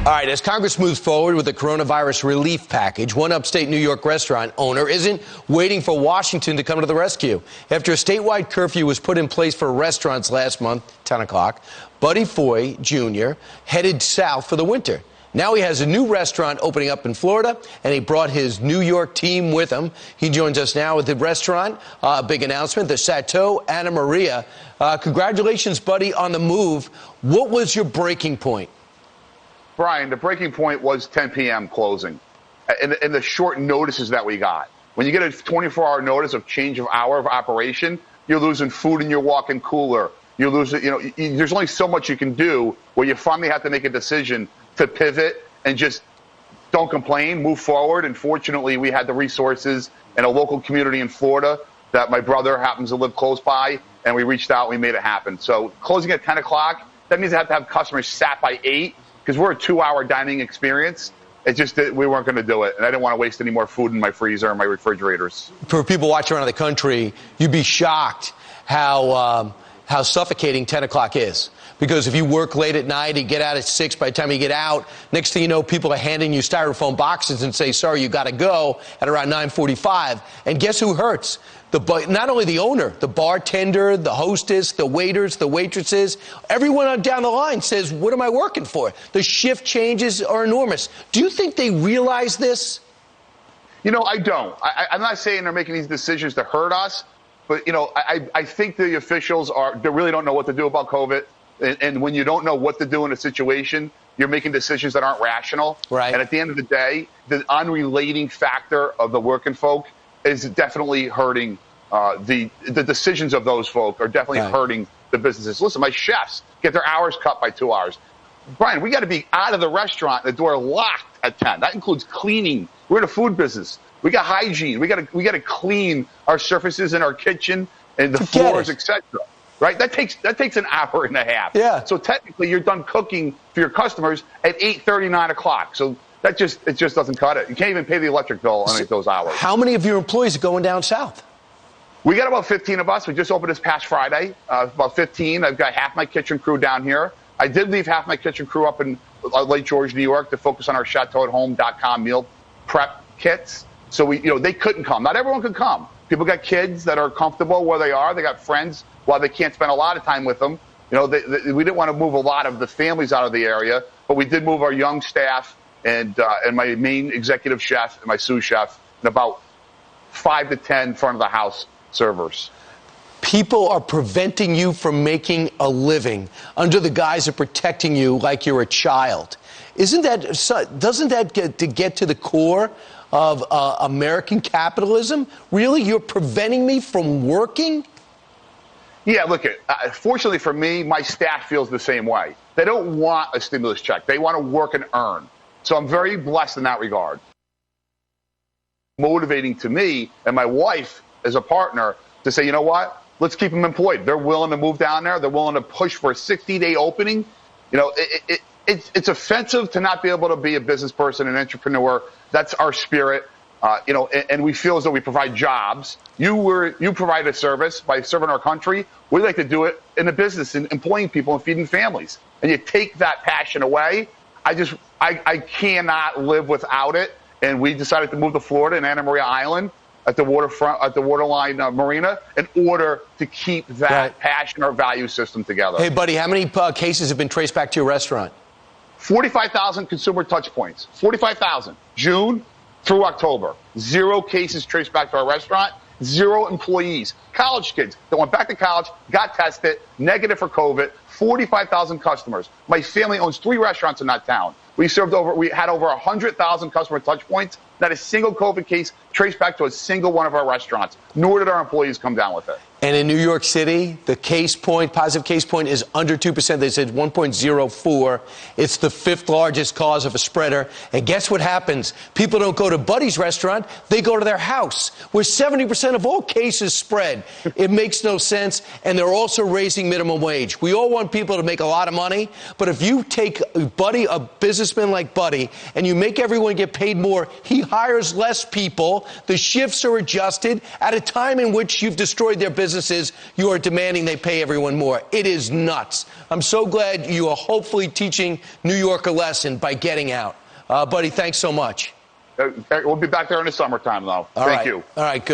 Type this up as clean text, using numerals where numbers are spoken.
All right, as Congress moves forward with the coronavirus relief package, one upstate New York restaurant owner isn't waiting for Washington to come to the rescue. After a statewide curfew was put in place for restaurants last month, 10 o'clock, Buddy Foy Jr. headed south for the winter. Now he has a new restaurant opening up in Florida, and he brought his New York team with him. He joins us now with the restaurant. Big announcement, the Chateau Anna Maria. Congratulations, Buddy, on the move. What was your breaking point? Brian, the breaking point was 10 p.m. closing and the short notices that we got. When you get a 24-hour notice of change of hour of operation, you're losing food in your walk-in cooler. You're losing, there's only so much you can do where you finally have to make a decision to pivot and just don't complain, move forward. And fortunately, we had the resources and a local community in Florida that my brother happens to live close by, and we reached out and we made it happen. So closing at 10 o'clock, that means I have to have customers sat by 8. Because we're a 2-hour dining experience. It's just that we weren't going to do it. And I didn't want to waste any more food in my freezer or my refrigerators. For people watching around the country, you'd be shocked how suffocating 10 o'clock is. Because if you work late at night, you get out at 6, by the time you get out, next thing you know, people are handing you styrofoam boxes and say, sorry, you got to go at around 9:45. And guess who hurts? Not only the owner, the bartender, the hostess, the waiters, the waitresses, everyone on down the line says, what am I working for? The shift changes are enormous. Do you think they realize this? I don't. I'm not saying they're making these decisions to hurt us, but, I think the officials they really don't know what to do about COVID. And when you don't know what to do in a situation, you're making decisions that aren't rational. Right. And at the end of the day, the unrelating factor of the working folk is definitely hurting. The decisions of those folk are definitely hurting the businesses. Listen, my chefs get their hours cut by 2 hours. Brian, we got to be out of the restaurant, the door locked at 10. That includes cleaning. We're in a food business. We got hygiene. We got to clean our surfaces in our kitchen and the floors, etc. Right? That takes an hour and a half. Yeah. So technically, you're done cooking for your customers at 8:30, 9 o'clock. So it just doesn't cut it. You can't even pay the electric bill on those hours. How many of your employees are going down south? We got about 15 of us. We just opened this past Friday. About 15. I've got half my kitchen crew down here. I did leave half my kitchen crew up in Lake George, New York, to focus on our chateauathome.com meal prep kits. So they couldn't come. Not everyone could come. People got kids that are comfortable where they are. They got friends while they can't spend a lot of time with them. We didn't want to move a lot of the families out of the area, but we did move our young staff and my main executive chef and my sous chef and about 5 to 10 front of the house servers. People are preventing you from making a living under the guise of protecting you like you're a child. Doesn't that get to the core of American capitalism? Really? You're preventing me from working? Yeah, look, fortunately for me, my staff feels the same way. They don't want a stimulus check. They want to work and earn. So I'm very blessed in that regard. Motivating to me and my wife as a partner to say, you know what? Let's keep them employed. They're willing to move down there. They're willing to push for a 60-day opening. It's offensive to not be able to be a business person, an entrepreneur. That's our spirit. And we feel as though we provide jobs. You provide a service by serving our country. We like to do it in a business and employing people and feeding families. And you take that passion away. I cannot live without it. And we decided to move to Florida and Anna Maria Island at the waterfront, at the waterline marina, in order to keep that passion or value system together. Hey, buddy, how many cases have been traced back to your restaurant? 45,000 consumer touch points. 45,000. June through October. 0 cases traced back to our restaurant. 0 employees. College kids that went back to college, got tested, negative for COVID. 45,000 customers. My family owns 3 restaurants in that town. We had over 100,000 customer touch points. Not a single COVID case traced back to a single one of our restaurants, nor did our employees come down with it. And in New York City, the positive case point is under 2%. They said 1.04. It's the 5th largest cause of a spreader. And guess what happens? People don't go to Buddy's restaurant. They go to their house, where 70% of all cases spread. It makes no sense. And they're also raising minimum wage. We all want people to make a lot of money. But if you take Buddy, a businessman like Buddy, and you make everyone get paid more, he hires less people. The shifts are adjusted at a time in which you've destroyed their business. businesses, you are demanding they pay everyone more. It is nuts. I'm so glad you are hopefully teaching New York a lesson by getting out. Buddy, thanks so much. We'll be back there in the summertime, though. Thank you. All right, good.